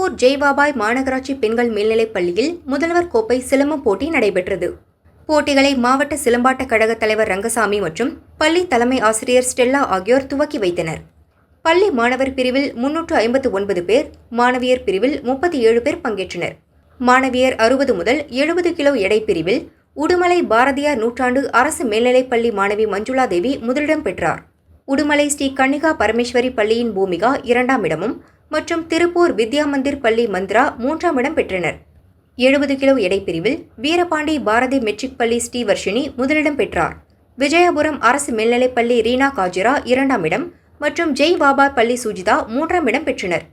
திருப்பூர் ஜெய்வாபாய் மாநகராட்சி பெண்கள் மேல்நிலைப் பள்ளியில் முதல்வர் கோப்பை சிலம்பம் போட்டி நடைபெற்றது. போட்டிகளை மாவட்ட சிலம்பாட்ட கழக தலைவர் ரங்கசாமி மற்றும் பள்ளி தலைமை ஆசிரியர் ஸ்டெல்லா ஆகியோர் துவக்கி வைத்தனர். பள்ளி மாணவர் பிரிவில் 359 பேர், மாணவியர் பிரிவில் 37 பேர் பங்கேற்றனர். மாணவியர் 60 முதல் 70 கிலோ எடை பிரிவில் உடுமலை பாரதியார் நூற்றாண்டு அரசு மேல்நிலைப்பள்ளி மாணவி மஞ்சுளா தேவி முதலிடம் பெற்றார். உடுமலை ஸ்ரீ கன்னிகா பரமேஸ்வரி பள்ளியின் பூமிகா 2ஆம் இடமும் மற்றும் திருப்பூர் வித்யா மந்திர் பள்ளி மந்த்ரா 3ஆம் இடம் பெற்றனர். 70 கிலோ எடை பிரிவில் வீரபாண்டி பாரதி மெட்ரிக் பள்ளி ஸ்ரீவர்ஷினி முதலிடம் பெற்றார். விஜயபுரம் அரசு மேல்நிலைப்பள்ளி ரீனா காஜிரா 2ஆம் இடம் மற்றும் ஜெய் வாபா பள்ளி சுஜிதா 3ஆம் இடம் பெற்றனர்.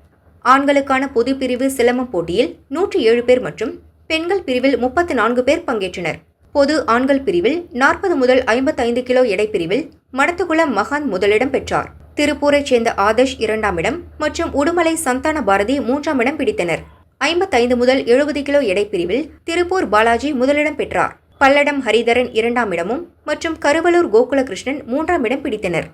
ஆண்களுக்கான பொது பிரிவு சிலம்பம் போட்டியில் 107 பேர் மற்றும் பெண்கள் பிரிவில் 34 பேர் பங்கேற்றனர். பொது ஆண்கள் பிரிவில் 40 முதல் 55 கிலோ எடை பிரிவில் மடத்துக்குளம் மகான் முதலிடம் பெற்றார். திருப்பூரைச் சேர்ந்த ஆதர்ஷ் 2ஆம் இடம் மற்றும் உடுமலை சந்தான பாரதி 3ஆம் இடம் பிடித்தனர். 55 முதல் 70 கிலோ எடை பிரிவில் திருப்பூர் பாலாஜி முதலிடம் பெற்றார். பல்லடம் ஹரிதரன் 2ஆம் இடமும் மற்றும் கருவலூர் கோகுலகிருஷ்ணன் 3ஆம் இடம் பிடித்தனர்.